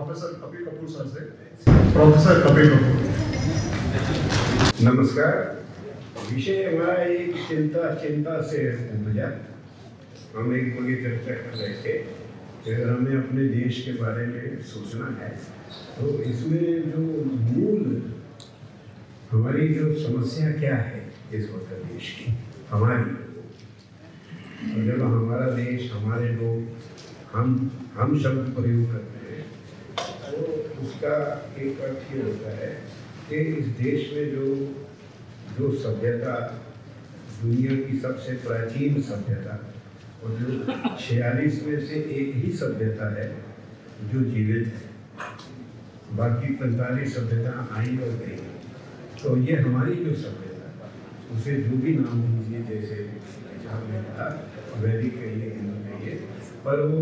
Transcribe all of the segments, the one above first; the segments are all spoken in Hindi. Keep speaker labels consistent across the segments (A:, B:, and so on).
A: प्रोफेसर कपिल कपूर सर से। प्रोफेसर कपिल कपूर,
B: नमस्कार। विषय हमारा एक चिंता से उपजा। हम एक बड़ी चर्चा कर रहे थे कि अगर हमें अपने देश के बारे में सोचना है तो इसमें जो मूल हमारी जो समस्या क्या है इस वक्त देश की हमारी, और जब हमारा देश हमारे लोग हम शब्द प्रयोग करते हैं तो उसका एक अर्थ ये होता है कि इस देश में जो सभ्यता, दुनिया की सबसे प्राचीन सभ्यता, और जो 46 में से एक ही सभ्यता है जो जीवित है, बाकी 45 सभ्यता आई और गई। तो ये हमारी जो सभ्यता, उसे जो भी नाम दीजिए, जैसे हमने कहा वैदिक कहिए, हिंदू कहिए, पर वो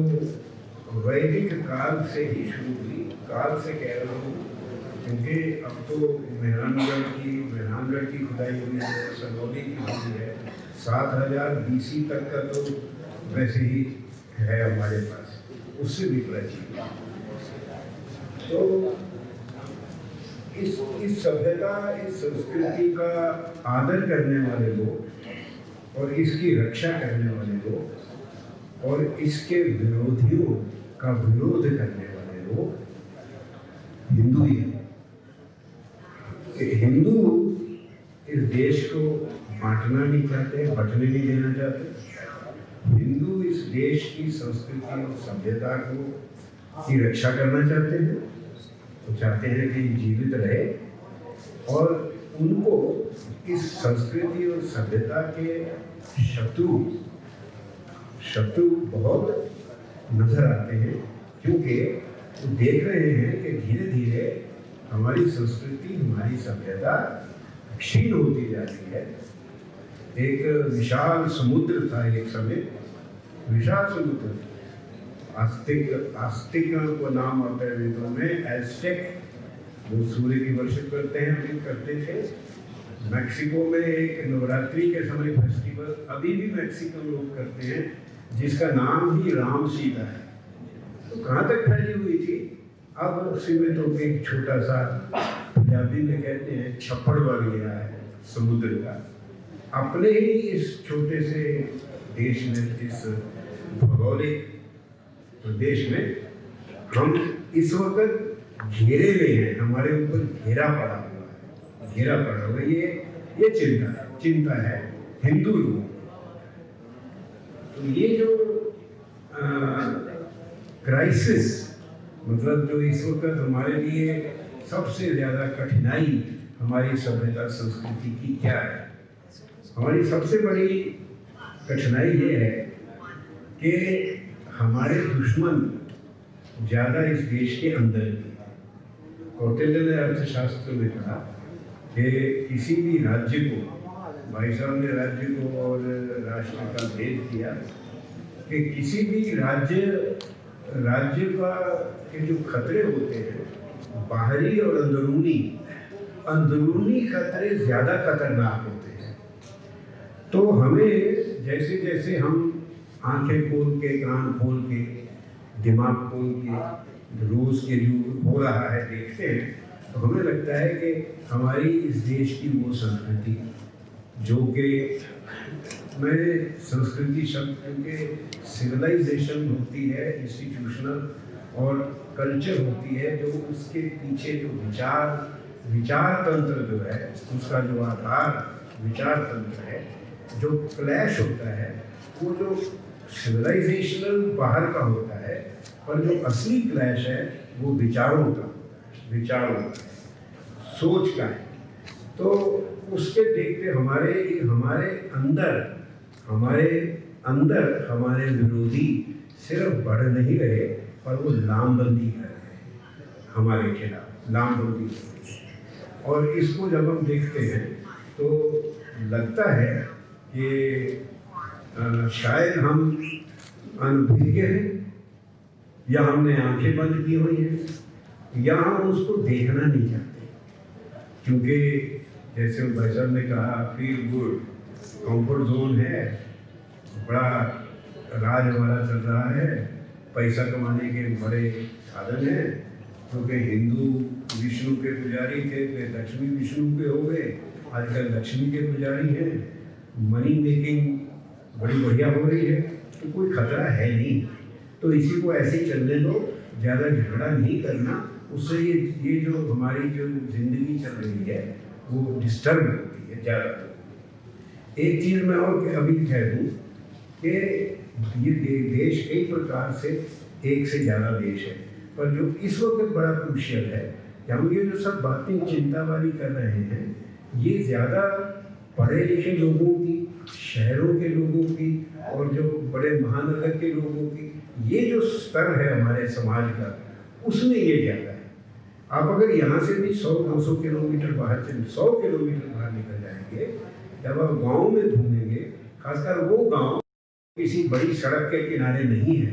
B: वैदिक काल से ही शुरू हुई। काल से कह रहा हूँ क्योंकि अब तो मेहरानगढ़ की खुदाई हुई है, सरौली की हुई है, 7000 BC तक का तो वैसे ही है हमारे पास, उससे भी प्राचीन। तो इस सभ्यता, इस संस्कृति का आदर करने वाले लोग और इसकी रक्षा करने वाले लोग और इसके विरोधियों का विरोध करने वाले लोग हिंदू ही हैं। हिंदू इस देश को बांटना नहीं चाहते, बंटने नहीं देना चाहते। हिंदू इस देश की संस्कृति और सभ्यता की रक्षा करना चाहते हैं। वो चाहते हैं कि जीवित रहे और उनको इस संस्कृति और सभ्यता के शत्रु बहुत नजर आते हैं, क्योंकि वो देख रहे हैं कि धीरे धीरे हमारी संस्कृति, हमारी सभ्यता क्षीण होती जा रही है। एक विशाल समुद्र था एक समय, विशाल समुद्र, आस्तिक को नाम आता है वेदों में, एज़टेक, जो सूर्य की वर्शिप करते हैं, अभी करते थे। मैक्सिको में एक नवरात्रि के समय फेस्टिवल अभी भी मैक्सिकन लोग करते हैं, जिसका नाम ही राम सीता है। तो कहाँ तक फैली हुई थी, अब सीमित होकर एक छोटा सा, पंजाबी में कहते हैं छप्पड़ बन गया है समुद्र का। अपने ही इस छोटे से देश में, इस भौगोलिक प्रदेश में हम इस वक्त घेरे में हैं, हमारे ऊपर घेरा पड़ा हुआ है। ये चिंता है हिंदू लोगों। तो ये जो क्राइसिस, मतलब जो इस वक्त हमारे लिए सबसे ज़्यादा कठिनाई हमारी सभ्यता संस्कृति की क्या है, हमारी सबसे बड़ी कठिनाई ये है कि हमारे दुश्मन ज़्यादा इस देश के अंदर हैं। कौटिल्य ने अर्थशास्त्र में कहा कि किसी भी राज्य को, भाई साहब ने राज्य को और राष्ट्र का भेद किया कि किसी भी राज्य का के जो खतरे होते हैं, बाहरी और अंदरूनी खतरे ज़्यादा खतरनाक होते हैं। तो हमें जैसे जैसे हम आंखें खोल के, कान खोल के, दिमाग खोल के रोज़ के जो हो रहा है देखते हैं, तो हमें लगता है कि हमारी इस देश की वो संस्कृति, जो कि मैं संस्कृति शब्द, क्योंकि सिविलाइजेशन होती है, इंस्टीट्यूशनल और कल्चर होती है, जो उसके पीछे जो विचार तंत्र जो है, उसका जो आधार विचार तंत्र है, जो क्लैश होता है, वो जो सिविलाइजेशनल बाहर का होता है, पर जो असली क्लैश है वो विचारों का है, सोच का है। तो उसके देखते हमारे विरोधी सिर्फ बढ़ नहीं रहे, पर वो लामबंदी कर रहे हैं हमारे खिलाफ, लामबंदी कर रहे हैं। और इसको जब हम देखते हैं तो लगता है कि शायद हम अनभिज्ञ हैं, या हमने आंखें बंद की हुई हैं, या हम उसको देखना नहीं चाहते। क्योंकि जैसे भाई साहब ने कहा, फील गुड, कंफर्ट जोन है, बड़ा राज हमारा चल रहा है, पैसा कमाने के बड़े साधन हैं, क्योंकि हिंदू विष्णु के पुजारी थे, वे लक्ष्मी विष्णु के हो गए, आजकल लक्ष्मी के पुजारी हैं, मनी मेकिंग बड़ी बढ़िया हो रही है, तो कोई खतरा है नहीं। तो इसी को ऐसे ही चलने दो, ज़्यादा झगड़ा नहीं करना, उससे ये जो हमारी जो जिंदगी चल रही है वो डिस्टर्ब होती है ज़्यादा। एक चीज़ मैं और अभी कह दूँ कि ये देश कई प्रकार से एक से ज़्यादा देश है, पर जो इस वक्त बड़ा क्रूशियल है कि हम ये जो सब बातें चिंता वाली कर रहे हैं, ये ज़्यादा पढ़े लिखे लोगों की, शहरों के लोगों की और जो बड़े महानगर के लोगों की, ये जो स्तर है हमारे समाज का, उसमें ये ज़्यादा है। आप अगर यहाँ से भी 100-200 किलोमीटर बाहर से 100 किलोमीटर बाहर निकल जाएंगे, जब आप गाँव में घूमेंगे, खासकर वो गाँव किसी बड़ी सड़क के किनारे नहीं है,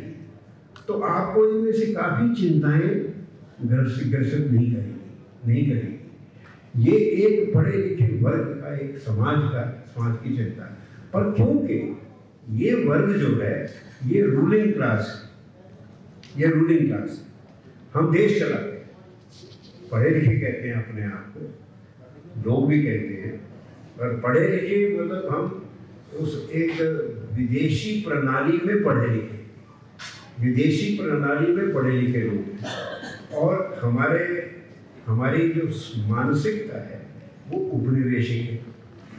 B: तो आपको इनमें से काफ़ी चिंताएं ग्रसित नहीं करेगी। ये एक पढ़े लिखे वर्ग का, एक समाज की चिंता है। पर क्योंकि ये वर्ग जो है ये रूलिंग क्लास है, हम देश चलाते हैं, पढ़े लिखे कहते हैं अपने आप को, लोग भी कहते हैं, पर पढ़े लिखे मतलब हम उस एक विदेशी प्रणाली में पढ़े लिखे लोग हैं, और हमारी जो मानसिकता है वो उपनिवेशिक है,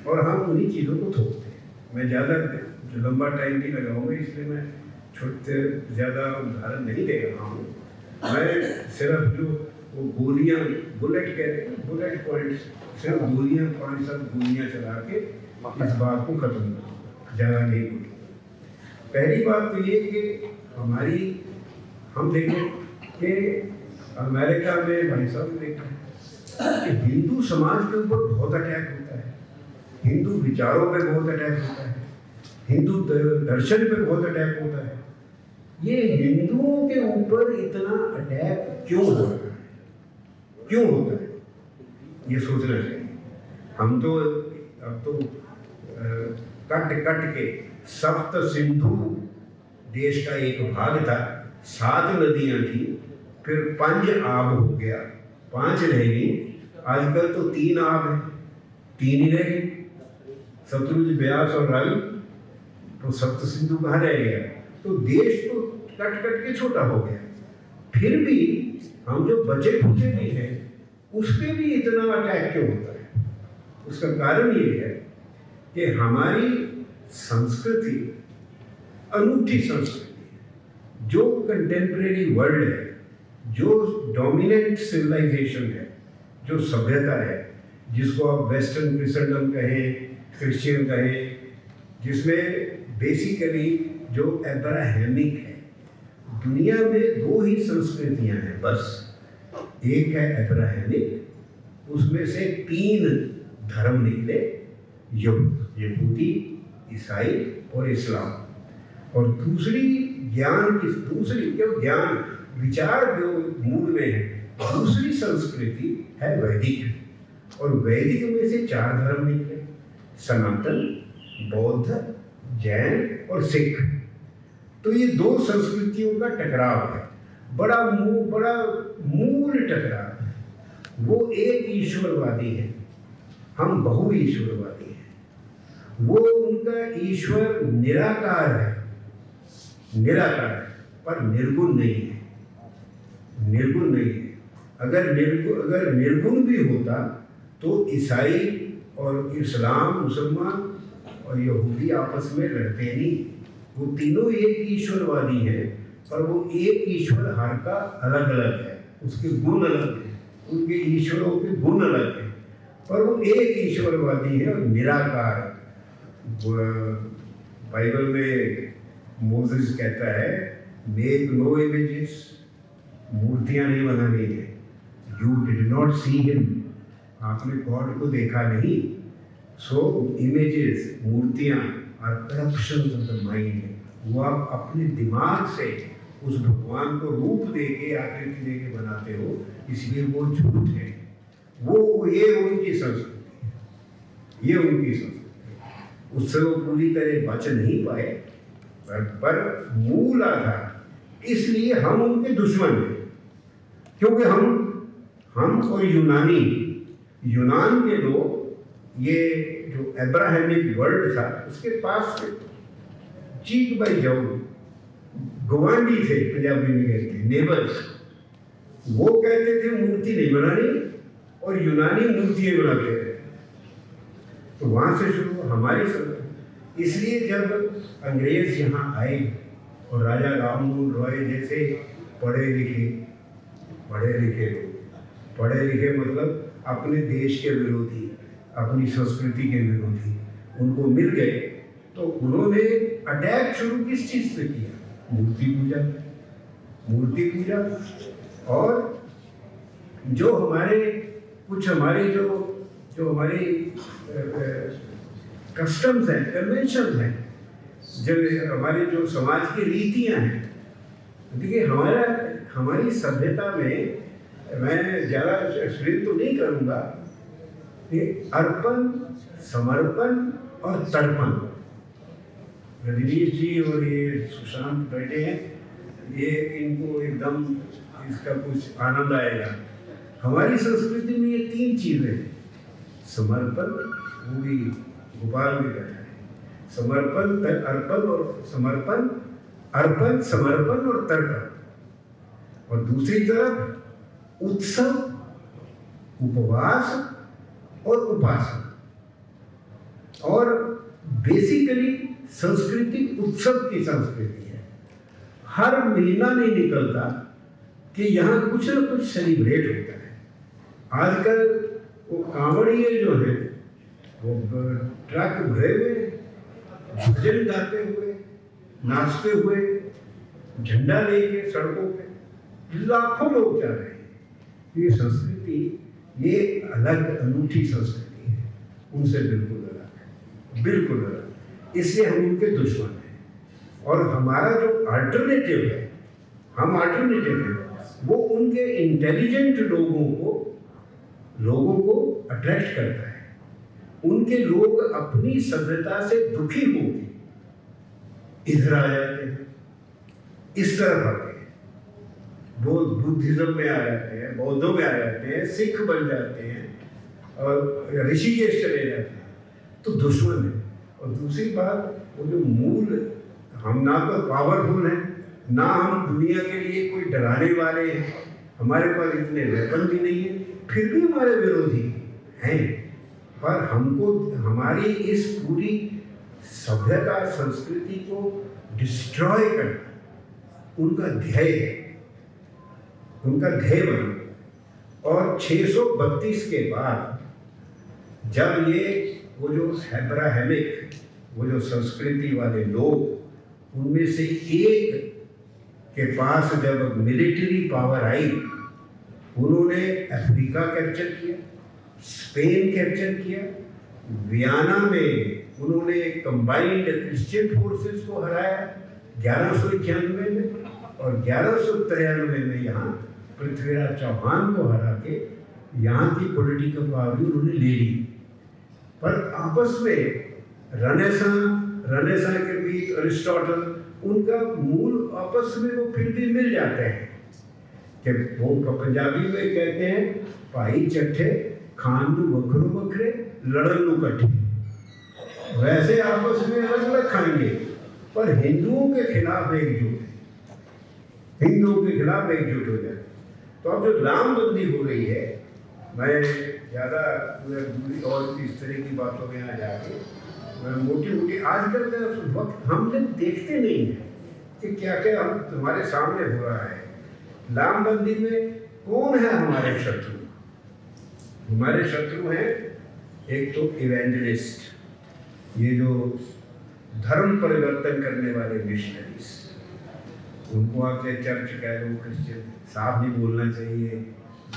B: और हम उन्हीं चीज़ों को थोपते हैं। मैं ज़्यादा लंबा टाइम नहीं लगाऊंगा, इसलिए मैं ज़्यादा उदाहरण नहीं दे रहा हूँ। मैं सिर्फ जो वो गोलियाँ, बुलेट कहते हैं, बुलेट पॉइंट्स, सिर्फ गोलियाँ 5-7 गोलियाँ चला के इस बात को खत्म करूँगा, ज़्यादा नहीं बोलूँगा। पहली बात तो ये कि हम देखें कि अमेरिका में, भाई साहब देखें कि हिंदू समाज के ऊपर बहुत अटैक होता है, हिंदू विचारों पे बहुत अटैक होता है, हिंदू दर्शन पे बहुत अटैक होता है। ये हिंदुओं के ऊपर इतना अटैक क्यों होता है, ये सोचना चाहिए। हम तो अब तो कट के सप्त सिंधु देश का एक भाग था, 7 नदियां थी, फिर 5 आब हो गया, 5 रह गई, आजकल तो 3 आब है, 3 ही रह गई, सतलुज, ब्यास और रावी, तो सप्त सिंधु कहाँ रह गया? तो देश तो कट के छोटा हो गया। फिर भी हम जो बचे खुचे भी हैं, उस पर भी इतना अटैक क्यों होता है? उसका कारण ये है कि हमारी संस्कृति अनूठी संस्कृति है, जो कंटेम्प्रेरी वर्ल्ड है, जो डोमिनेंट सिविलाइजेशन है, जो सभ्यता है, जिसको आप वेस्टर्न क्रिश्चियन कहें, क्रिश्चियन कहें, जिसमें बेसिकली जो अब्राहमिक है, दुनिया में 2 ही संस्कृतियां हैं बस, एक है अब्राहमिक, उसमें से 3 धर्म निकले, यहूदी, ईसाई और इस्लाम, और दूसरी ज्ञान विचार जो मूल में है, दूसरी संस्कृति है वैदिक, और वैदिक में से 4 धर्म निकले, सनातन, बौद्ध, जैन और सिख। तो ये 2 संस्कृतियों का टकराव है, बड़ा मूल टकराव है। वो एक ईश्वरवादी है, हम बहु ईश्वरवादी हैं। वो उनका ईश्वर निराकार है, पर निर्गुण नहीं है। अगर निर्गुण भी होता तो ईसाई और इस्लाम, मुसलमान और यहूदी आपस में लड़ते नहीं। वो तीनों एक ईश्वरवादी हैं, पर वो एक ईश्वर हर का अलग अलग है, उसके गुण अलग हैं, उनके ईश्वरों के गुण अलग हैं, पर वो एक ईश्वरवादी है और निराकार। बाइबल में मोसेस कहता है, मेक नो इमेजेस, मूर्तियां नहीं बनानी है। You did not see him, आपने गॉड को देखा नहीं। सो इमेजेस, मूर्तियां are corruption of the mind. वो आप अपने दिमाग से उस भगवान को रूप दे के, आकृति दे के बनाते हो, इसलिए वो झूठ है। ये उनकी संस्कृति है, उससे वो पूरी तरह बच नहीं पाए, पर मूल आधार, इसलिए हम उनके दुश्मन हैं। क्योंकि हम और यूनान के लोग, ये जो अब्राहमिक वर्ल्ड था उसके पास चीक बाई जाओ गवांडी थे, पंजाबी में कहते हैं नेबर्स। वो कहते थे मूर्ति नहीं बनानी, और यूनानी मूर्तियां बनाते थे। तो वहां से शुरू हमारी सब। इसलिए जब अंग्रेज यहाँ आए और राजा राममोहन रॉय जैसे पढ़े लिखे मतलब अपने देश के विरोधी, अपनी संस्कृति के विरोधी उनको मिल गए, तो उन्होंने अटैक शुरू किस चीज पे किया? मूर्ति पूजा। और जो हमारे कस्टम्स हैं, कन्वेंशन हैं, जब हमारे जो समाज की रीतियां हैं, देखिए हमारी सभ्यता में, मैं ज़्यादा एक्सप्लेन तो नहीं करूँगा, कि अर्पण, समर्पण और तर्पण। रजनीश जी और ये सुशांत बैठे हैं, ये इनको एकदम इसका कुछ आनंद आएगा। हमारी संस्कृति में ये 3 चीज़ें हैं। समर्पण, वो भी गोपाल भी बैठा है, समर्पण, अर्पण और समर्पण, अर्पण, समर्पण और तर्पण। और दूसरी तरफ उत्सव, उपवास और उपासना। और बेसिकली संस्कृति उत्सव की संस्कृति है। हर महीना नहीं निकलता कि यहाँ कुछ न कुछ सेलिब्रेट होता है। आजकल वो कांवड़िए जो है वो ट्रक भरे हुए, भजन गाते हुए, नाचते हुए, झंडा लेके सड़कों पे लाखों लोग जा रहे हैं। ये संस्कृति, ये अलग अनूठी संस्कृति है, उनसे बिल्कुल अलग। इसलिए हम उनके दुश्मन हैं। और हमारा जो अल्टरनेटिव है, हम अल्टरनेटिव हैं, वो उनके इंटेलिजेंट लोगों को अट्रैक्ट करता है। उनके लोग अपनी सभ्यता से दुखी होकर इधर आ जाते हैं, इस तरफ आते हैं, बुद्धिज्म में आ जाते हैं, बौद्धों में आ जाते हैं, सिख बन जाते हैं और ऋषिकेश चले जाते हैं। तो दुश्मन है। और दूसरी बात, वो जो मूल, हम ना तो पावरफुल हैं, ना हम दुनिया के लिए कोई डराने वाले हैं, हमारे पास इतने वेपन भी नहीं है, फिर भी हमारे विरोधी हैं। पर हमको हमारी इस पूरी सभ्यता संस्कृति को डिस्ट्रॉय करना उनका ध्येय है, उनका ध्येय बना। और 632 के बाद जब वो जो अब्राहमिक, वो जो संस्कृति वाले लोग, उनमें से एक के पास जब मिलिट्री पावर आई, उन्होंने अफ्रीका कैप्चर किया, स्पेन कैप्चर किया, वियना में उन्होंने कंबाइंड क्रिश्चियन फोर्सेस को हराया 1191 में, और 1193 में यहाँ पृथ्वीराज चौहान को हरा के यहाँ की पॉलिटिकल पावर भी उन्होंने ले ली। पर आपस में रनेसा के बीच अरिस्टोटल, उनका मूल आपस में वो फिर भी मिल जाते हैं। कि वो पंजाबी में कहते हैं, भाई चट्ठे खान नू वखरो वखरे, लड़न नू कट्ठे। वैसे आपस में अलग अलग खाएंगे, पर हिंदुओं के खिलाफ एकजुट हो जाए। तो अब जो लामबंदी हो रही है, मैं ज़्यादा दूरी और इस तरह की बातों में यहाँ जाके मोटी आजकल का वक्त हम लोग देखते नहीं हैं कि क्या क्या हम तुम्हारे सामने हो रहा है। लामबंदी में कौन है हमारे शत्रु? हमारे शत्रु हैं एक तो इवेंजलिस्ट, ये जो धर्म परिवर्तन करने वाले मिशनरीज, उनको आके चर्च कह लो, क्रिश्चियन, साफ नहीं बोलना चाहिए,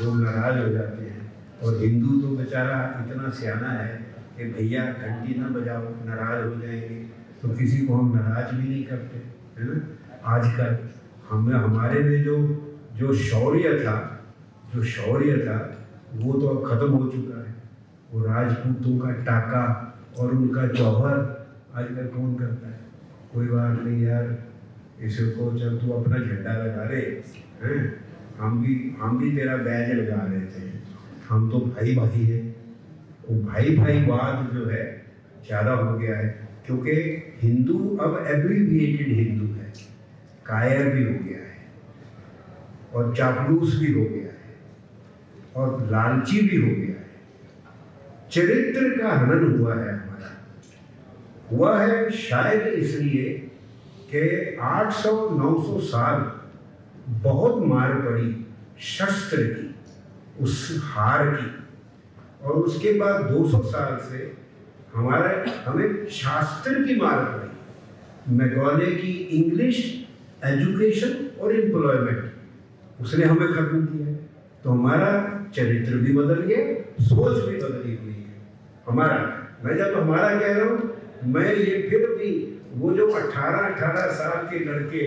B: लोग नाराज हो जाते हैं। और हिंदू तो बेचारा इतना सियाना है कि भैया घंटी ना बजाओ, नाराज हो जाएंगे, तो किसी को हम नाराज भी नहीं करते, है ना। आजकल हमारे में जो शौर्य था वो तो अब खत्म हो चुका है। वो राजपूतों का टाका और उनका जौहर आजकल कौन करता है? कोई बात नहीं यार, इसे को चल तू अपना झंडा लगा ले, हैं, हम भी तेरा बैज लगा रहे थे, हम तो भाई भाई हैं। वो भाई भाईवाद जो है ज़्यादा हो गया है, क्योंकि हिंदू अब एब्रीविएटेड हिंदू है, कायर भी हो गया है और चापलूस भी हो गया है और लालची भी हो गया है। चरित्र का हनन हुआ है हमारा, हुआ है शायद इसलिए कि 800-900 साल बहुत मार पड़ी शस्त्र की, उस हार की, और उसके बाद 200 साल से हमें शास्त्र की मार पड़ी। मैगॉले की इंग्लिश एजुकेशन और एम्प्लॉयमेंट, उसने हमें खत्म किया। तो हमारा चरित्र भी बदल गया, सोच भी बदली हुई है हमारा। मैं जब हमारा कह रहा हूँ, मैं ये फिर भी वो जो 18 साल के लड़के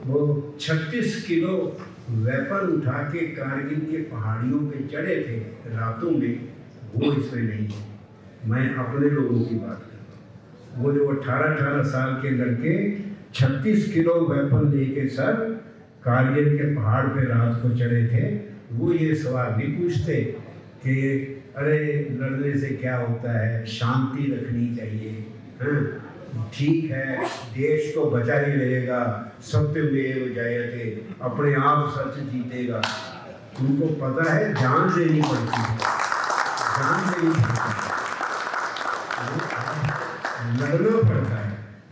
B: वो 36 किलो वेपन उठा के कारगिल के पहाड़ियों पे चढ़े थे रातों में, वो इसमें नहीं है। मैं अपने लोगों की बात कर रहा हूँ। वो जो 18 साल के लड़के 36 किलो वेपन लेके सर कारगिल के पहाड़ पे रात को चढ़े थे, वो ये सवाल नहीं पूछते कि अरे लड़ने से क्या होता है, शांति रखनी चाहिए, हाँ ठीक है, देश तो बचा ही रहेगा, सत्यमेव जयते, अपने आप सच जीतेगा। उनको पता है जान देनी पड़ती है, जान देनी पड़ती है, लड़ना पड़ता है।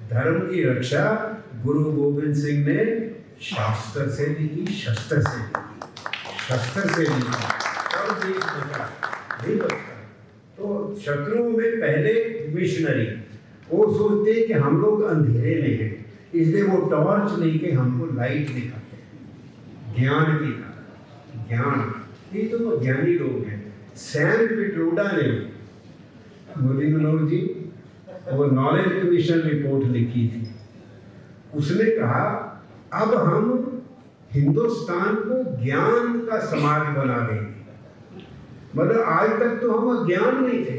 B: धर्म की रक्षा गुरु गोविंद सिंह ने शास्त्र से भी की, शस्त्र से भी की, शस्त्र से भी की, और देश बचा नहीं बचता। तो शत्रुओं में पहले मिशनरी वो सोचते हैं कि हम लोग अंधेरे में हैं, इसलिए वो टॉर्च लेके हमको लाइट दिखाते हैं, ज्ञान की ज्ञान। ये तो ज्ञानी लोग हैं। सैम पिट्रोडा ने, मोदी मनोहर जी, वो नॉलेज कमीशन रिपोर्ट लिखी थी। उसने कहा अब हम हिंदुस्तान को ज्ञान का समाज बना देंगे। मतलब आज तक तो हम अज्ञान नहीं थे,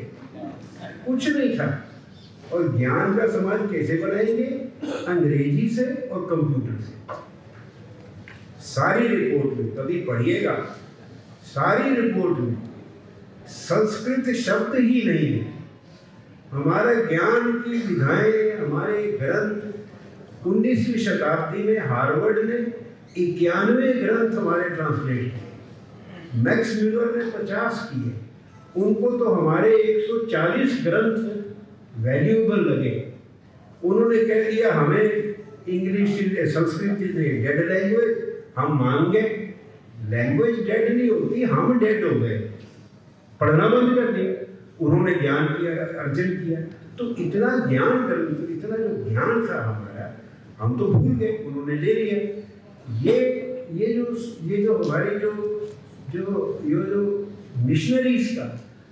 B: कुछ नहीं था, और ज्ञान का समाज कैसे बनाएंगे? अंग्रेजी से और कंप्यूटर से। सारी रिपोर्ट में कभी पढ़िएगा, सारी रिपोर्ट में संस्कृत शब्द ही नहीं है। हमारे ज्ञान की विधाएं, हमारे ग्रंथ 19वीं शताब्दी में हार्वर्ड ने 91 ग्रंथ हमारे ट्रांसलेट किए, मैक्स म्यूलर ने 50 किए। उनको तो हमारे 140 ग्रंथ वैल्यूएबल लगे। उन्होंने कह दिया हमें इंग्लिश संस्कृत डेड लैंग्वेज, हम मान गए। लैंग्वेज डेड नहीं होती, हम डेड हो गए, पढ़ना बंद कर दिया। उन्होंने ज्ञान किया, अर्जन किया। तो इतना ज्ञान कर, तो इतना जो ज्ञान था हमारा, हम तो भूल गए, उन्होंने ले लिया। ये जो हमारी जो मिशनरीज का,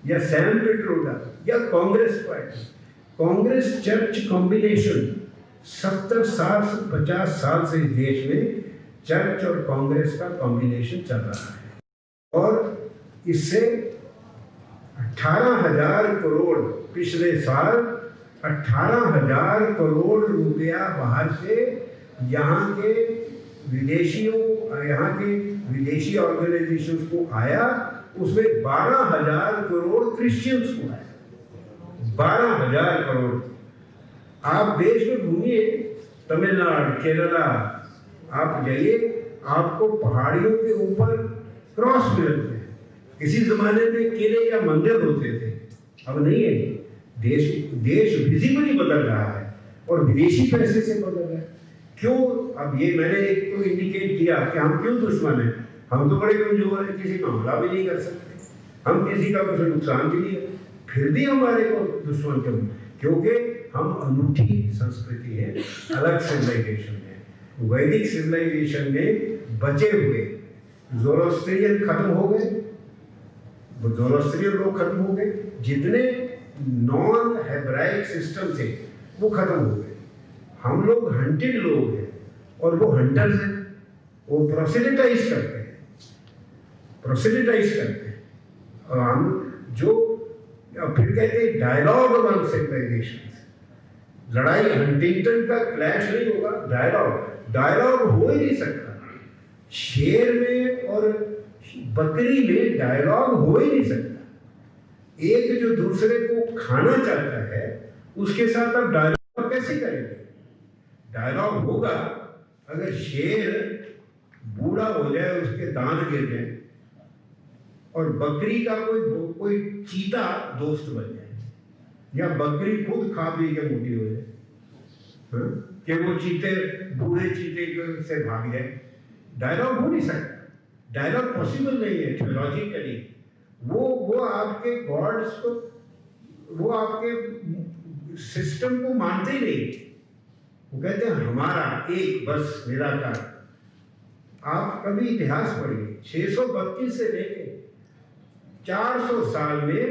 B: या सैम पिट्रोडा, या Congress party, Congress church combination 50 साल से इस देश में चर्च और कांग्रेस का कॉम्बिनेशन चल रहा है, और इससे 18,000 करोड़, पिछले साल 18,000 करोड़ रुपया बाहर से यहाँ के विदेशी ऑर्गेनाइजेशंस को आया। उसमें 12,000 करोड़ क्रिश्चियंस को आया, 12,000 करोड़। आप देश में घूमिए, तमिलनाडु, केरला, आप जाइए, आपको पहाड़ियों के ऊपर क्रॉस मिलते हैं। किसी जमाने में किले या मंदिर होते थे, अब नहीं है। देश विजिबली बदल रहा है, और विदेशी पैसे से बदल रहा है। क्यों? अब ये मैंने एक तो इंडिकेट किया कि हम क्यों दुश्मन हैं। हम तो बड़े कमजोर हैं, किसी का हमला भी नहीं कर सकते, हम किसी का कुछ नुकसान भी नहीं है, फिर भी हमारे को दुश्मन क्यों? क्योंकि हम अनूठी संस्कृति है, अलग सिविलाइजेशन है। वैदिक सिविलाइजेशन में बचे हुए ज़ोरोस्ट्रियन खत्म हो गए, ज़ोरोस्ट्रियन लोग खत्म हो गए, जितने नॉन हेब्राइक सिस्टम थे वो खत्म हो गए। हम लोग हंटेड लोग हैं, और वो हंटर्स हैं, वो प्रोसेलिटाइज करते हैं, और हम जो फिर कहते हैं डायलॉग अमंग सिविलाइजेशंस। लड़ाई हंटिंगटन का क्लैश नहीं होगा, डायलॉग हो ही नहीं सकता। शेर में और बकरी में डायलॉग हो ही नहीं सकता। एक जो दूसरे को खाना चाहता है उसके साथ आप डायलॉग कैसे करेंगे? डायलॉग होगा अगर शेर बूढ़ा हो जाए, उसके दांत गिर जाए, और बकरी का कोई चीता दोस्त बन जाए, या बकरी खुद खा पी के मोटी हो जाए, हाँ? कि वो चीते बूढ़े चीते से भाग जाए। डायलॉग हो नहीं सकता, डायलॉग पॉसिबल नहीं है थियोलॉजिकली। वो आपके गॉड्स को, वो आपके सिस्टम को मानते ही नहीं। वो कहते हैं हमारा एक बस निराकार। आप कभी इतिहास पढ़िए, 632 से लेके 400 साल में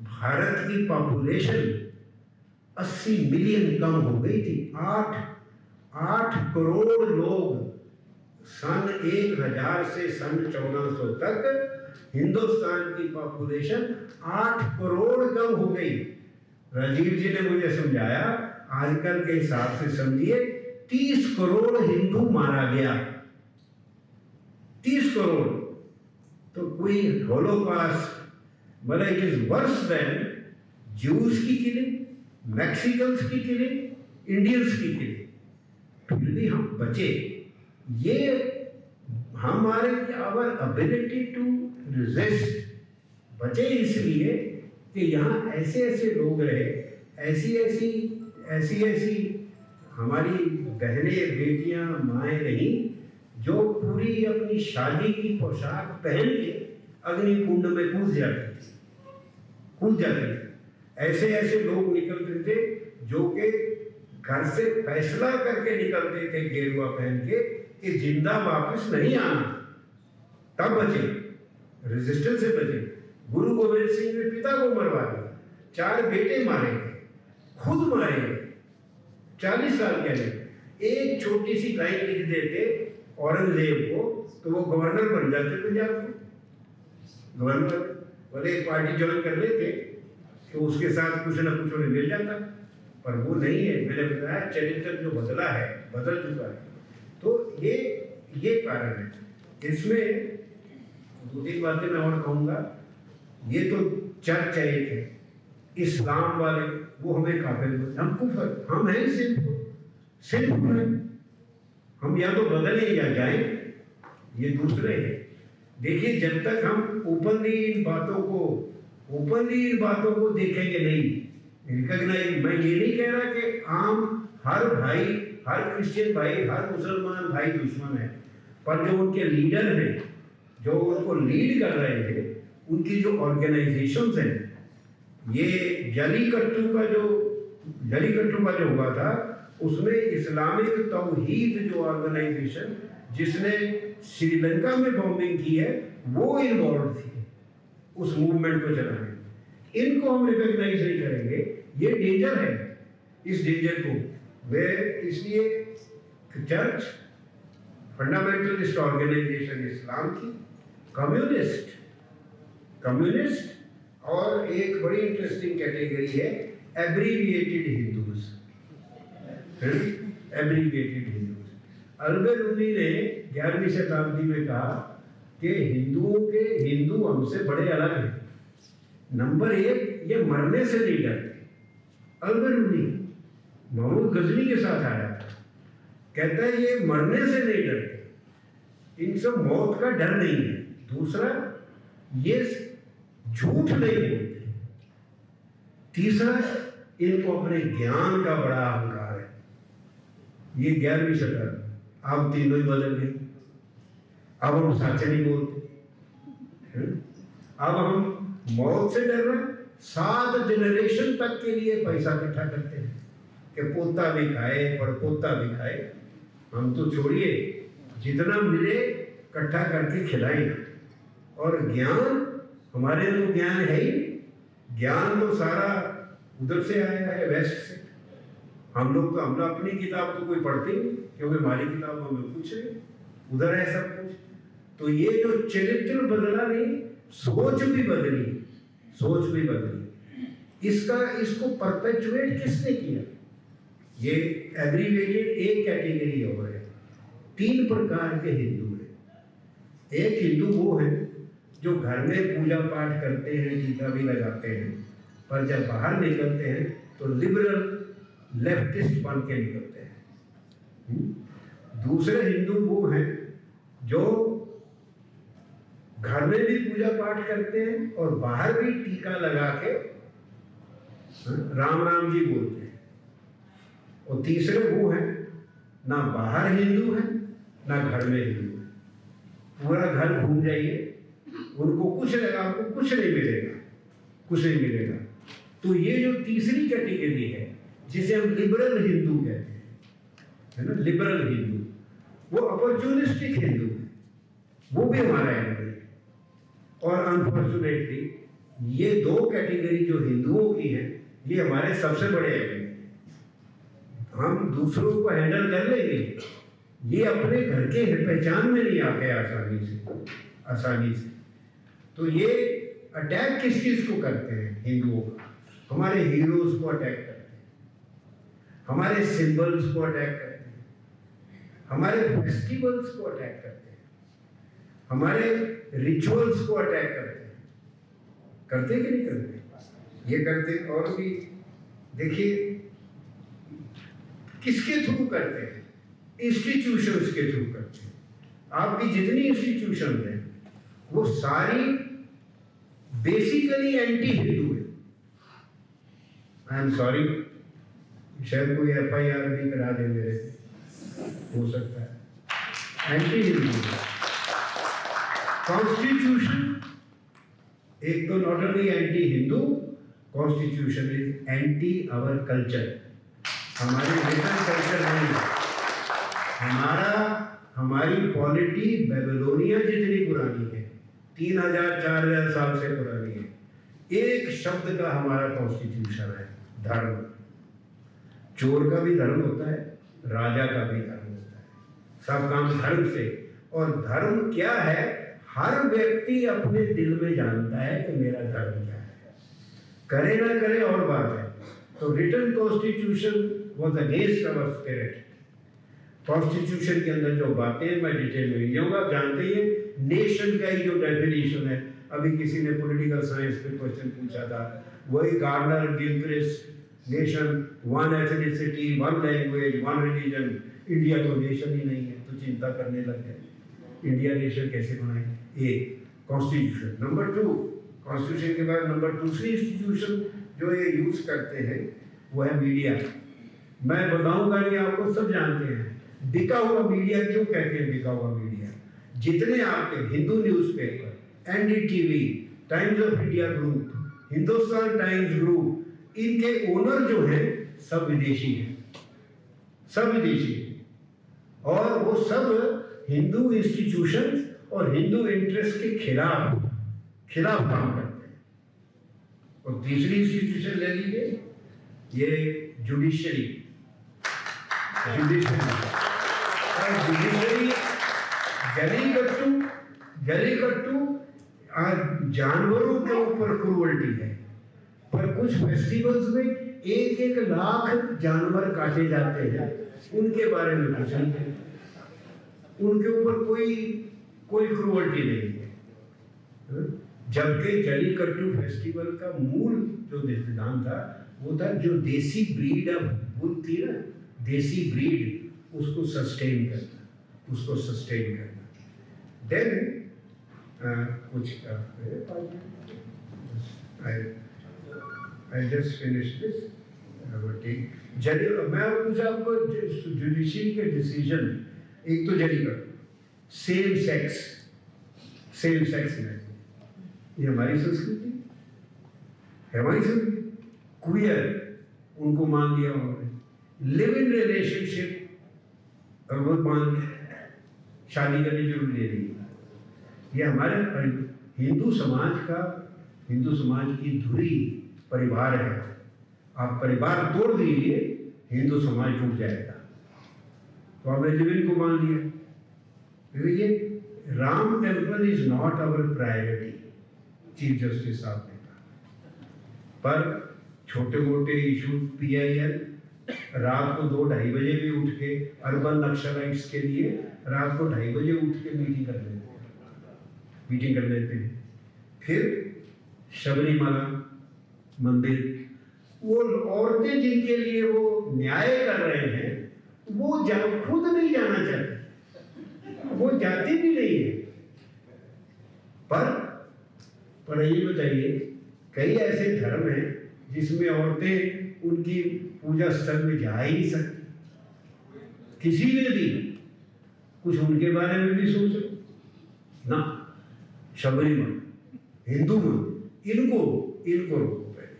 B: भारत की पॉपुलेशन 80 मिलियन कम हो गई थी। 8 करोड़ लोग सन 1000 से सन 1400 तक हिंदुस्तान की पॉपुलेशन 8 करोड़ कम हो गई। राजीव जी ने मुझे समझाया, आजकल के हिसाब से समझिए 30 करोड़ हिंदू मारा गया। 30 करोड़ तो कोई होलोकॉस्ट, मतलब it is worse than Jews की किलिंग, मैक्सिकन्स की किलिंग, इंडियंस की किलिंग। फिर भी हम बचे। ये हमारे आवर एबिलिटी टू रेजिस्ट बचे इसलिए कि यहाँ ऐसे ऐसे लोग रहे, ऐसी ऐसी हमारी बहनें, बेटियां, माएँ रहीं जो पूरी अपनी शादी की पोशाक पहन के अग्निकुंड में कूद जाते थे। ऐसे ऐसे लोग निकलते थे जो कि घर से फैसला करके निकलते थे गेरुआ पहन के कि जिंदा वापस नहीं आना। तब बचे, रेजिस्टेंस से बचे। गुरु गोविंद सिंह ने पिता को मरवा दिया, 4 बेटे मारे गए, खुद मारे गए 40 साल के लिए। एक छोटी सी लाइन लिख देते औरंगजेब को तो वो गवर्नर बन जाते पंजाब के। गवर्नर बोले एक पार्टी ज्वाइन कर लेते तो उसके साथ कुछ ना कुछ उन्हें मिल जाता, पर वो नहीं है। मैंने बताया चरित्र जो बदला है, बदल चुका है। तो ये कारण है। इसमें 2-3 बातें मैं और कहूँगा। ये तो चर्च है, एक है इस्लाम वाले, वो हमें काफिर, हम कुफर, हम हैं सिंपल है। हम या तो बदलें या जाएं, ये दूसरे हैं। देखिए जब तक हम ओपनली इन बातों को देखेंगे नहीं, रिकॉग्नाइज, मैं ये नहीं कह रहा कि आम हर भाई, हर क्रिश्चियन भाई, हर मुसलमान भाई दुश्मन है, पर जो उनके लीडर हैं, जो उनको लीड कर रहे हैं, उनकी जो ऑर्गेनाइजेशंस हैं, ये जलीकट्टू का जो हुआ था, उसमें इस्लामिक तौहीद जो ऑर्गेनाइजेशन जिसने श्रीलंका में बॉम्बिंग की है, वो इन्वॉल्व थी उस मूवमेंट को चलाने। इनको हम रिकॉग्नाइज नहीं करेंगे, ये डेंजर है। इस डेंजर को वे, इसलिए चर्च, फंडामेंटलिस्ट ऑर्गेनाइजेशन इस्लाम की, कम्युनिस्ट, और एक बड़ी इंटरेस्टिंग कैटेगरी है एब्रीविएटेड हिंदूज। अल-बिरूनी ने 11वीं शताब्दी में कहा कि हिंदू हमसे बड़े अलग हैं। नंबर 1, ये मरने से नहीं डरते। अल-बिरूनी महमूद गजनी के साथ आया था, कहता है ये मरने से नहीं डरते, इनसे मौत का डर नहीं है। दूसरा, ये झूठ नहीं बोलते। तीसरा, इनको अपने ज्ञान का बड़ा अहंकार है। ये 11वीं शताब्दी, अब तीनों ही बदल गए। अब हम सच नहीं बोलते, अब हम मौत से डर रहे हैं। 7 जनरेशन तक के लिए पैसा इकट्ठा करते हैं कि पोता भी खाए, पड़पोता भी खाए। हम तो छोड़िए, जितना मिले इकट्ठा करके खिलाएं। और ज्ञान, हमारे तो ज्ञान है ही, ज्ञान तो सारा उधर से आया है, वेस्ट से। हम अपनी किताब तो कोई पढ़ते नहीं, क्योंकि हमारी किताबों में कुछ नहीं, उधर है सब कुछ। तो ये जो चरित्र बदला नहीं, सोच भी बदली। इसको परपेचुएट किसने किया? ये एग्रीवेटेड एक कैटेगरी और है। 3 प्रकार के हिंदू हैं। एक हिंदू वो है जो घर में पूजा पाठ करते हैं, टीका भी लगाते हैं, पर जब बाहर निकलते हैं तो लिबरल लेफ्टिस्ट बन के निकलते हैं। दूसरे हिंदू वो हैं जो घर में भी पूजा पाठ करते हैं और बाहर भी टीका लगा के राम राम जी बोलते हैं। और तीसरे वो हैं ना बाहर हिंदू है ना घर में हिंदू है, पूरा घर घूम जाइए उनको कुछ लगा, आपको कुछ नहीं मिलेगा, कुछ नहीं मिलेगा। तो ये जो तीसरी कैटेगरी है जिसे हम लिबरल हिंदू कहते हैं, है ना, लिबरल हिंदू, वो अपॉर्चुनिस्टिक हिंदू है, वो भी हमारा एनिमी है। और अनफॉर्चुनेटली ये दो कैटेगरी जो हिंदुओं की है ये हमारे सबसे बड़े एनिमी हैं। हम दूसरों को हैंडल कर लेंगे, ये अपने घर के पहचान में नहीं आते आसानी से। तो ये अटैक किस चीज को करते हैं हिंदुओं का? हमारे हीरोज को अटैक करते हैं, हमारे सिंबल्स को अटैक करते हैं, हमारे फेस्टिवल्स को अटैक करते हैं, हमारे रिचुअल्स को अटैक करते हैं। करते कि नहीं करते? ये करते। और भी देखिए किसके थ्रू करते हैं? इंस्टीट्यूशंस के थ्रू करते हैं। आपकी जितनी इंस्टीट्यूशन है वो सारी बेसिकली एंटी हिंदू है। आई एम सॉरी, शायद कोई FIR भी करा दे मेरे, हो सकता है। एंटी हिंदू कॉन्स्टिट्यूशन एक तो not only anti Hindu, constitution is anti our culture. हमारी वेस्टर्न कल्चर नहीं है, हमारी पॉलिटी बेबीलोनिया जितनी पुरानी है, 3000-4000 साल से पुरानी है। एक शब्द का हमारा कॉन्स्टिट्यूशन है, धर्म। चोर का भी धर्म होता है, राजा का भी धर्म होता है, सब काम धर्म से। और धर्म क्या है? हर व्यक्ति अपने दिल में जानता है कि मेरा धर्म क्या है, करे ना करे और बात है। तो written constitution was against our spirit. Constitution के अंदर जो बातें, मैं डिटेल में नहीं जाऊंगा, आप जानते ही हैं। नेशन का ही जो डेफिनेशन है, अभी किसी ने पॉलिटिकल साइंस पे क्वेश्चन पूछा था, वही Gardner Gilchrist, nation one ethnicity, one language, one religion. India तो नेशन ही नहीं है, तो चिंता करने लग गए इंडिया नेशन कैसे बनाए। एक कॉन्स्टिट्यूशन। नंबर 2, कॉन्स्टिट्यूशन के बाद नंबर दूसरी इंस्टीट्यूशन जो ये यूज करते हैं वो है मीडिया। मैं बताऊंगा नहीं, आपको सब जानते हैं। बिका हुआ मीडिया क्यों कहते हैं बिका हुआ मीडिया? जितने आपके Hindu newspaper, NDTV, times of India group, Hindustan times group, इनके ओनर जो हैं सब विदेशी हैं, सब विदेशी हैं। और वो सब हिंदू इंस्टीट्यूशंस और हिंदू इंटरेस्ट के खिलाफ काम करते हैं। और तीसरी इंस्टीट्यूशन ले लीजिए, ये जुडिशरी जलीकट्टू आज जानवरों के ऊपर क्रूअल्टी है। पर कुछ फेस्टिवल्स में 1-1 लाख जानवर काटे जाते हैं, उनके बारे में कुछ नहीं है, उनके ऊपर कोई क्रूअल्टी नहीं है। जबकि जलीकट्टू फेस्टिवल का मूल जो सिद्धांत था वो था जो देसी ब्रीड अब बुल थी ना, देसी ब्रीड, उसको सस्टेन करना। देन कुछ I just finished this. मैं पूछा आपको जुडिशरी के डिसीजन, एक तो जलीकट्टू, सेम सेक्स में, ये हमारी संस्कृति है, हमारी संस्कृति। क्वियर उनको मान लिया उन्होंने, लिव इन रिलेशनशिप और वो मान लिया, शादी करने की जरूरत ले रही। ये हमारे हिंदू समाज की धुरी परिवार है। आप परिवार तोड़ दीजिए, हिंदू समाज टूट जाएगा। तो आपने लिव इन को मान लिया। ये Ram temple is not our priority, chief justice साहब ने कहा। पर छोटे मोटे इशू PIL रात को 2-2:30 बजे भी उठ के, अर्बन नक्सलाइट्स के लिए रात को 2:30 बजे उठ के मीटिंग कर लेते हैं। मीटिंग कर लेते हैं। फिर शबरीमला मंदिर, वो औरतें जिनके लिए वो न्याय कर रहे हैं वो खुद नहीं जाना चाहते, वो जाती भी नहीं है। पर ये बताइए, कई ऐसे धर्म हैं जिसमें औरतें उनकी पूजा स्थल में जा ही नहीं सकती। किसी ने भी कुछ उनके बारे में भी सोचो ना। शबरीमला, हिंदू मंदिर, इनको रोको पहले।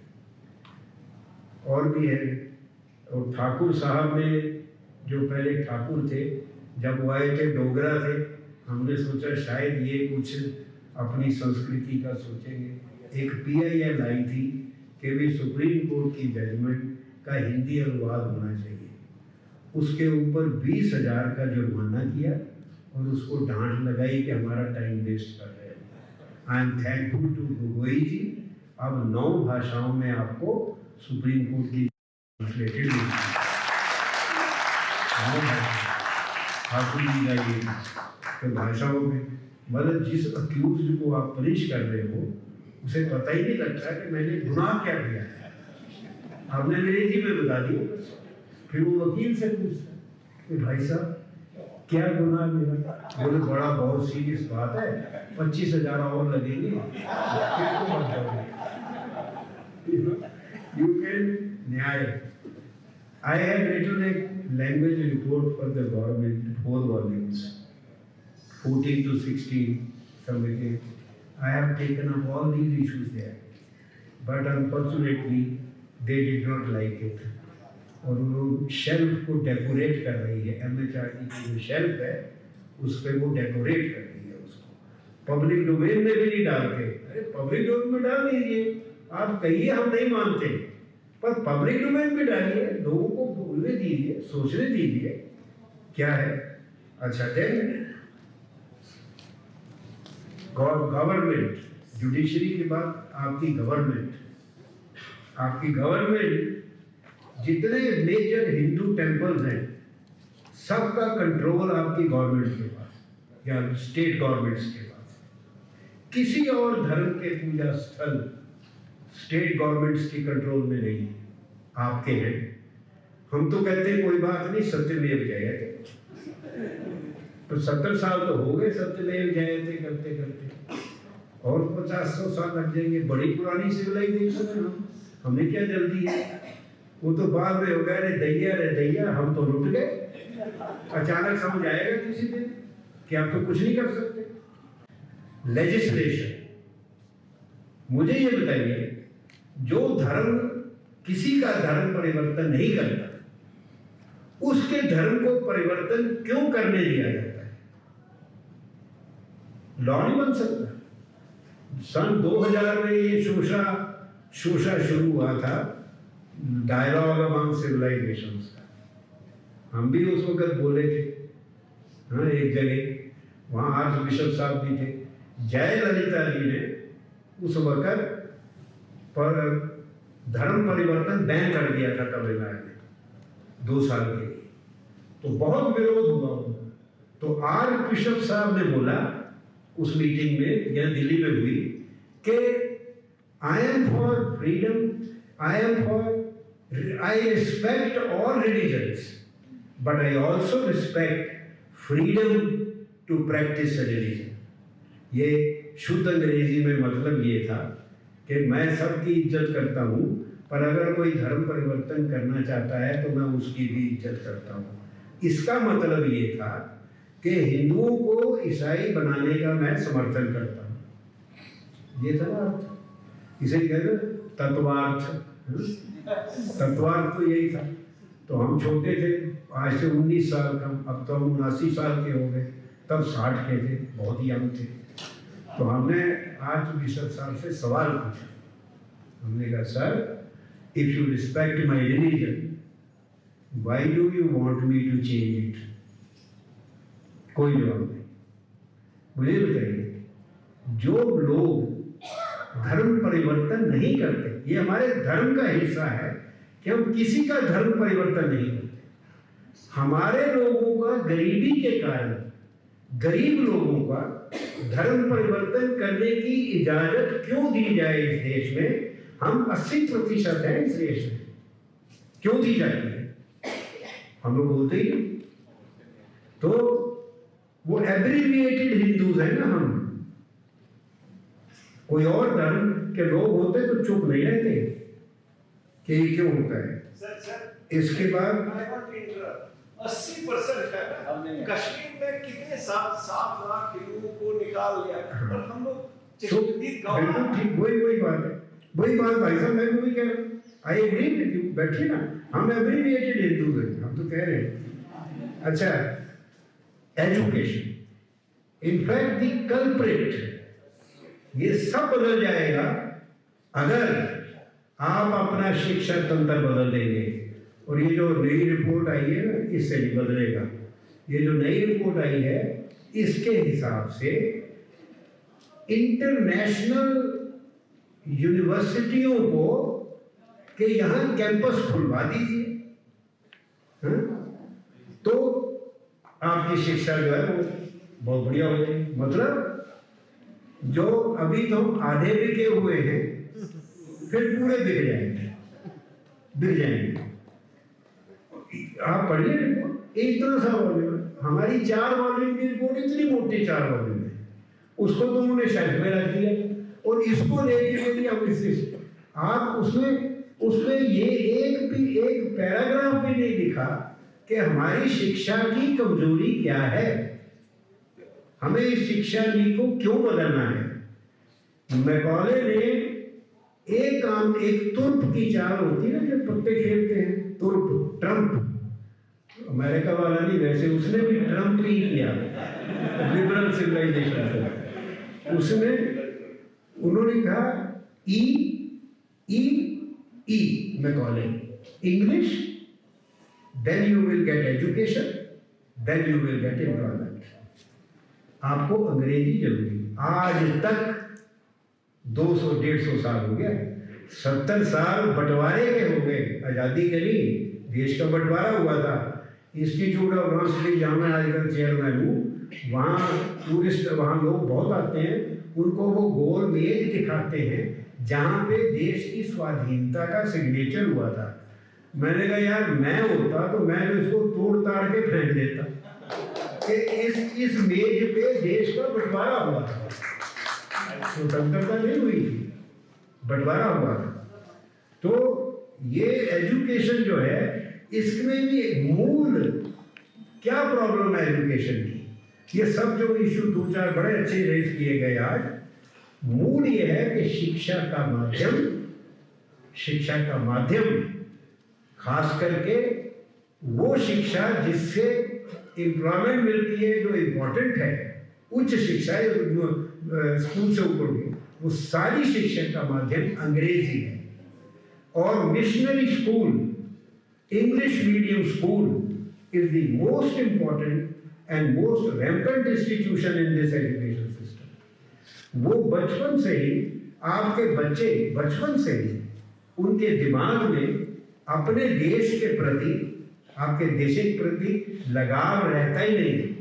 B: और भी है, और ठाकुर साहब ने, जो पहले ठाकुर थे, जब वो आए थे डोगरा थे, हमने सोचा शायद ये कुछ अपनी संस्कृति का सोचेंगे। एक PIL आई थी कि भी सुप्रीम कोर्ट की जजमेंट का हिंदी अनुवाद होना चाहिए। उसके ऊपर 20,000 का जुर्माना किया और उसको डांट लगाई कि हमारा टाइम वेस्ट कर रहे हैं। I am thankful to Gogoi ji, अब 9 भाषाओं में आपको सुप्रीम कोर्ट की ट्रांसलेटेड ठाकुर जी का ये तो भाषाओं में, मतलब जिस अक्यूज को आप पनिश कर रहे हो उसे पता ही नहीं लगता कि मैंने गुनाह क्या किया है। आपने अंग्रेजी में बता दिया, फिर वो वकील से पूछता कि भाई साहब क्या गुनाह मेरा? बोले बड़ा बहुत सीरियस बात है, 25,000 और लगेंगे, यू कैन न्याय। I have written a language report for the government, 4 volumes, 14 to 16, something. I have taken up all these issues there, but unfortunately they did not like it. और वो शेल्फ को डेकोरेट कर रही है, MHRD की जो शेल्फ है उस पर वो डेकोरेट कर रही है उसको। पब्लिक डोमेन में भी नहीं डालते। अरे पब्लिक डोमेन में डाल दीजिए, आप कहिए हम नहीं मानते, पर पब्लिक डोमेन में डालिए, लोगों को बोलने दीजिए, सोचने दीजिए क्या है। अच्छा, देन गवर्नमेंट, जुडिशरी के बाद आपकी गवर्नमेंट, जितने मेजर हिंदू टेम्पल्स हैं सबका कंट्रोल आपकी गवर्नमेंट के पास या स्टेट गवर्नमेंट्स के पास। किसी और धर्म के पूजा स्थल स्टेट गवर्नमेंट्स की कंट्रोल में नहीं है, आपके हैं। हम तो कहते हैं कोई बात नहीं, सत्यमेव जयते। तो 70 साल तो हो गए सत्यमेव जयते करते करते, और 50-100 साल लग जाएंगे। बड़ी पुरानी सिविलाइजेशन है, हमें क्या जल्दी है? वो तो बाद में हो गया, रे दैया हम तो लुट गए। अचानक समझ आएगा किसी दिन कि आप तो कुछ नहीं कर सकते। लेजिस्लेशन, मुझे ये बताइए, जो धर्म किसी का धर्म परिवर्तन नहीं करता, उसके धर्म को परिवर्तन क्यों करने दिया जाता है? लॉ नहीं बन सकता। सन 2000 में ये शोषा शुरू हुआ था, डायलॉग अमंग सिविलाइजेशंस का। हम भी उस वक्त बोले थे, हाँ, एक जगह वहाँ आर्च बिशप साहब भी थे। जयललिता जी ने उस वक्त पर धर्म परिवर्तन बैन कर दिया था तमिलनाडु में 2 साल के लिए, तो बहुत विरोध हुआ उनका। तो आर्च बिशप साहब ने बोला उस मीटिंग में, यह दिल्ली में हुई, कि I am for freedom, I respect all religions, but I also respect freedom to practice a religion. ये शुद्ध अंग्रेजी में मतलब ये था कि मैं सबकी इज्जत करता हूँ, पर अगर कोई धर्म परिवर्तन करना चाहता है तो मैं उसकी भी इज्जत करता हूँ। इसका मतलब ये था कि हिंदुओं को ईसाई बनाने का मैं समर्थन करता हूँ। ये था अर्थ, इसे कहते हैं तत्वार्थ। तत्वार्थ तो यही था। तो हम छोटे थे, आज से 19 साल कम, अब तो हम 79 साल के हो गए, तब 60 के थे, बहुत ही यंग थे। तो हमने आर्च बिशप साहब से सवाल पूछा। हमने कहा, sir, if you respect my religion, why do you want me to change it? कोई जवाब नहीं। मुझे बताइए, जो लोग धर्म परिवर्तन नहीं करते, ये हमारे धर्म का हिस्सा है कि हम किसी का धर्म परिवर्तन नहीं करते। हमारे लोगों का गरीबी के कारण गरीब लोगों का धर्म परिवर्तन करने की इजाजत क्यों दी जाए इस देश में? हम 80% हैं इस देश में, क्यों दी जाती है? हम लोग बोलते ही नहीं। तो वो एब्रीविएटेड हिंदूज है ना हम। कोई और धर्म के लोग होते तो चुप नहीं रहते कि ये क्यों होता है। इसके बाद
C: 80% है ना, कश्मीर में कितने 7 लाख हिंदुओं को निकाल लिया और हम लोग
B: बिल्कुल ठीक, वही बात है, वही बात भाई साहब, मैं भी कह रहा हूँ। आई एग्री विद यू, बैठिए ना, हम एब्रीविएटेड हिंदूज हैं, हम तो कह रहे हैं। अच्छा, एजुकेशन, इनफैक्ट द कल्प्रिट, ये सब बदल जाएगा अगर आप अपना शिक्षा तंत्र बदल देंगे। और ये जो नई रिपोर्ट आई है ना, इससे नहीं बदलेगा। ये जो नई रिपोर्ट आई है इसके हिसाब से इंटरनेशनल यूनिवर्सिटियों को कि यहाँ कैंपस खुलवा दीजिए, तो आपकी शिक्षा जो है वो बहुत बढ़िया हो जाएगी। मतलब जो अभी तो आधे बिके हुए हैं फिर पूरे बिक जाएंगे। आप पढ़िए रिपोर्ट, इतना सा वॉल्यूम, हमारी 4 वॉल्यूम की रिपोर्ट इतनी मोटी 4 वॉल्यूम है, उसको तो उन्होंने शेल्फ में रख दिया। और इसको लेके भी आप उसमें ये एक पैराग्राफ भी नहीं लिखा कि हमारी शिक्षा की कमजोरी क्या है, हमें इस शिक्षा नीति को क्यों बदलना है। मैकॉले ने एक तुर्प की चाल होती है ना, जो पत्ते खेलते हैं, तुर्प, ट्रम्प, अमेरिका वाला नहीं, वैसे उसने भी ट्रम्प ही किया लिबरल सिविलाइजेशन से। उसने उन्होंने कहा ई Macaulay, English, then you will get education, then you will get employment. आपको अंग्रेजी जरूरी। आज तक 200-150 साल हो गया, 70 साल बंटवारे के हो गए, आज़ादी के लिए देश का बंटवारा हुआ था। इंस्टीट्यूट ऑफ लॉ स्टडीज जहाँ मैं आजकल चेयरमैन हूँ, वहाँ टूरिस्ट, वहाँ लोग बहुत आते हैं, उनको वो गोल मेज दिखाते हैं जहाँ पे देश की स्वाधीनता का सिग्नेचर हुआ था। मैंने कहा यार मैं होता तो मैं तो इसको तोड़ ताड़ के फेंक देता कि इस मेज पे देश का बंटवारा हुआ था, स्वतंत्रता नहीं हुई थी, बंटवारा हुआ था। तो ये एजुकेशन जो है, इसमें भी मूल क्या प्रॉब्लम है एजुकेशन की। ये सब जो इशू 2-4 बड़े अच्छे रेज किए गए आज, मूल ये है कि शिक्षा का माध्यम खास करके वो शिक्षा जिससे एम्प्लॉयमेंट मिलती है, जो इम्पोर्टेंट है, उच्च शिक्षा स्कूल से ऊपर की, वो सारी शिक्षा का माध्यम अंग्रेजी है। और missionary school, English medium school is the most important and most rampant institution in this education system. वो बचपन से ही आपके बच्चे बचपन से ही उनके दिमाग में अपने देश के प्रति, आपके देश के प्रति लगाव रहता ही नहीं,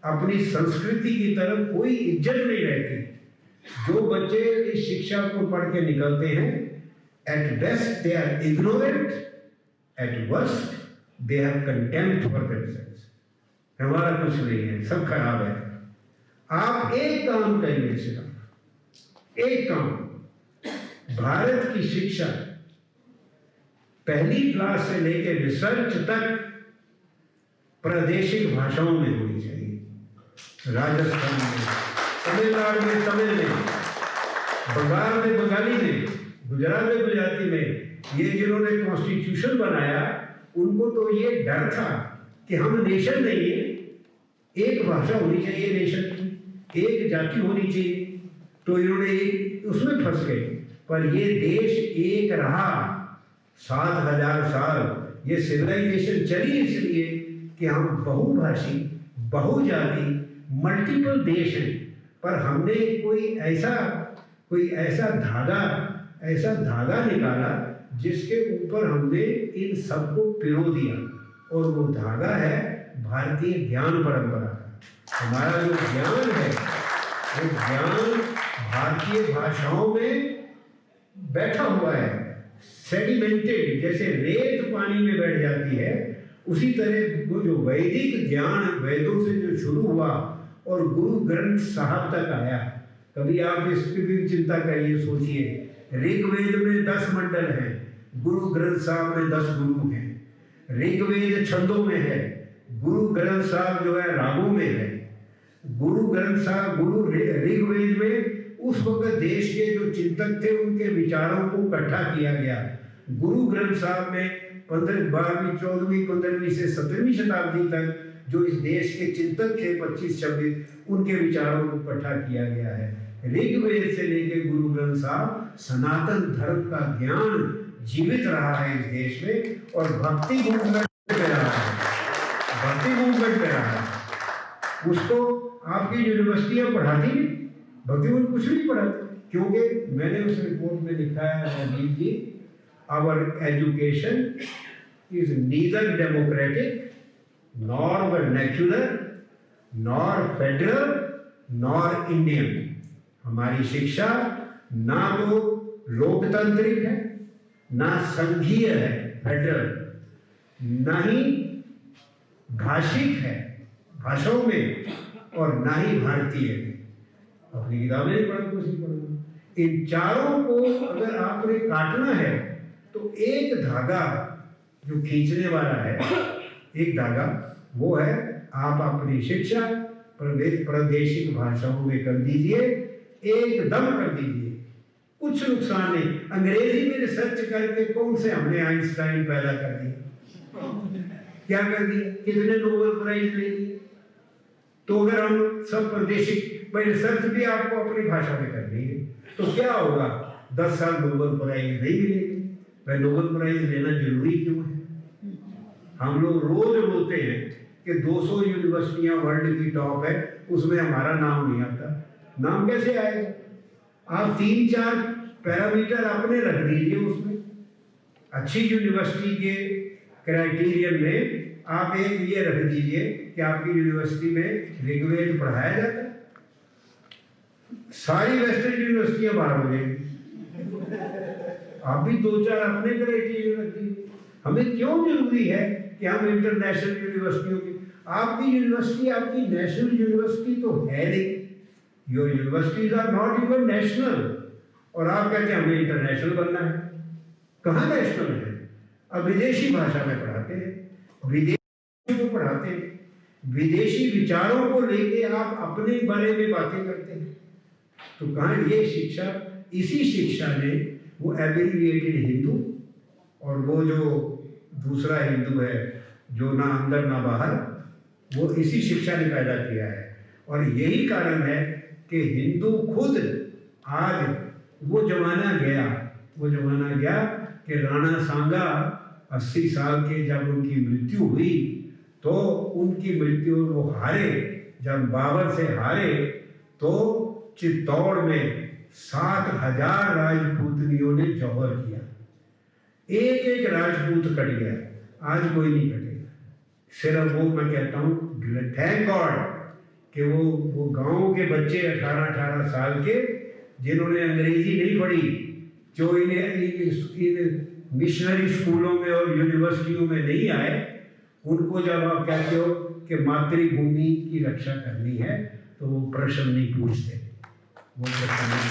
B: अपनी संस्कृति की तरफ कोई इज्जत नहीं रहती। जो बच्चे इस शिक्षा को पढ़ के निकलते हैं, at best they are ignorant, at worst they have contempt for themselves. हमारा कुछ नहीं है, सब खराब है। आप एक काम करिए, सिर्फ एक काम, भारत की शिक्षा पहली क्लास से लेकर रिसर्च तक प्रादेशिक भाषाओं में होनी चाहिए। राजस्थान में, तमिलनाडु में तमिल में, बंगाल में बंगाली में, गुजरात में गुजराती में। ये जिन्होंने कॉन्स्टिट्यूशन बनाया, उनको तो ये डर था कि हम नेशन नहीं है, एक भाषा होनी चाहिए नेशन की, एक जाति होनी चाहिए, तो इन्होंने उसमें फंस गए। पर ये देश एक रहा 7,000 साल। ये सिविलाइजेशन चली इसलिए कि हम बहुभाषी, बहुजाति, मल्टीपल देश हैं, पर हमने कोई ऐसा धागा निकाला जिसके ऊपर हमने इन सबको पिरो दिया, और वो धागा है भारतीय ज्ञान परंपरा का। हमारा जो ज्ञान है वो ज्ञान भारतीय भाषाओं में बैठा हुआ है, सेडिमेंटेड, जैसे रेत पानी में बैठ जाती है, उसी तरह वो जो वैदिक ज्ञान वेदों से जो शुरू हुआ और गुरु ग्रंथ साहब तक आया। कभी आप इस पर भी चिंता करिए, सोचिए, ऋग्वेद में 10 मंडल हैं, गुरु ग्रंथ साहब में 10 गुरु हैं। ऋग्वेद छंदों में है, गुरु ग्रंथ साहब जो है रागों में है। गुरु ग्रंथ साहब ऋग्वेद में उस वक्त देश के जो चिंतक थे उनके विचारों को इकट्ठा किया गया। गुरु ग्रंथ साहब में 12वीं 14वीं 15वीं से 17वीं शताब्दी तक जो इस देश के चिंतक थे 25-26, उनके विचारों को इकट्ठा किया गया है। ऋग्वेद से लेकर गुरु ग्रंथ साहब सनातन धर्म का ज्ञान जीवित रहा है इस देश में, और भक्ति मूवमेंट में रहा है, भक्ति मूवमेंट में रहा है। उसको आपकी यूनिवर्सिटियां पढ़ाती नहीं, भक्ति मूवमेंट कुछ नहीं पढ़ाती, क्योंकि मैंने उस रिपोर्ट में लिखा है Rajiv ji, our education is neither democratic nor vernacular nor federal nor Indian. हमारी शिक्षा ना तो लोकतांत्रिक है, ना संघीय है फेडरल, ना ही भाषिक है भाषाओं में, और ना ही भारतीय है। अपनी किताबें नहीं पढ़ा, कुछ नहीं पढ़ा। इन चारों को अगर आपने काटना है तो एक धागा जो खींचने वाला है, एक धागा वो है आप अपनी शिक्षा प्रादेशिक भाषाओं में कर दीजिए, एकदम कर दीजिए, कुछ नुकसान नहीं। अंग्रेजी में रिसर्च करके कौन से हमने आइंस्टाइन पैदा कर दिया, क्या कर दिया, कितने नोबेल प्राइज ले लिए। तो अगर हम सब प्रादेशिक भाई रिसर्च भी आपको अपनी भाषा में करनी है तो क्या होगा, 10 साल नोबेल प्राइज नहीं मिलेगी। भाई नोबेल प्राइज लेना जरूरी क्यों है? हम लोग रोज रोते हैं कि 200 यूनिवर्सिटियां वर्ल्ड की टॉप है, उसमें हमारा नाम नहीं आता। नाम कैसे आएगा? आप 3-4 पैरामीटर अपने रख दीजिए उसमें। अच्छी यूनिवर्सिटी के क्राइटेरियन में आप एक ये रख दीजिए कि आपकी यूनिवर्सिटी में ऋग्वेद पढ़ाया जाता है, सारी वेस्टर्न यूनिवर्सिटियां बाहर हो जाएंगी। आप भी 2-4 अपने क्राइटेरिया रख दीजिए। हमें क्यों जरूरी है कि हम इंटरनेशनल यूनिवर्सिटियों की, आपकी यूनिवर्सिटी आपकी नेशनल यूनिवर्सिटी तो है नहीं, your universities are not even national, और आप कहते हैं हमें इंटरनेशनल बनना है। कहाँ नेशनल है? अब विदेशी भाषा में पढ़ाते हैं, विदेशी को पढ़ाते हैं, विदेशी विचारों को लेके आप अपने बारे में बातें करते हैं। तो कहाँ ये शिक्षा, इसी शिक्षा ने वो एब्रिविएटेड हिंदू और वो जो दूसरा हिंदू है जो ना अंदर ना बाहर, वो इसी शिक्षा ने पैदा किया है। और यही कारण है कि हिंदू खुद आज वो जमाना गया कि राणा सांगा 80 साल के जब उनकी मृत्यु हुई तो उनकी मृत्यु वो हारे, जब बाबर से हारे तो चित्तौड़ में 7,000 राजपूतनियों ने जौहर किया, एक एक राजपूत कट गया, आज कोई नहीं कटेगा। सिर्फ वो मैं कहता हूँ थैंक गॉड कि वो गांव के बच्चे 18-18 साल के जिन्होंने अंग्रेजी नहीं पढ़ी, जो इन मिशनरी स्कूलों में और यूनिवर्सिटियों में नहीं आए, उनको जब आप कहते हो कि मातृभूमि की रक्षा करनी है तो वो प्रश्न नहीं पूछते, वो प्रश्न नहीं।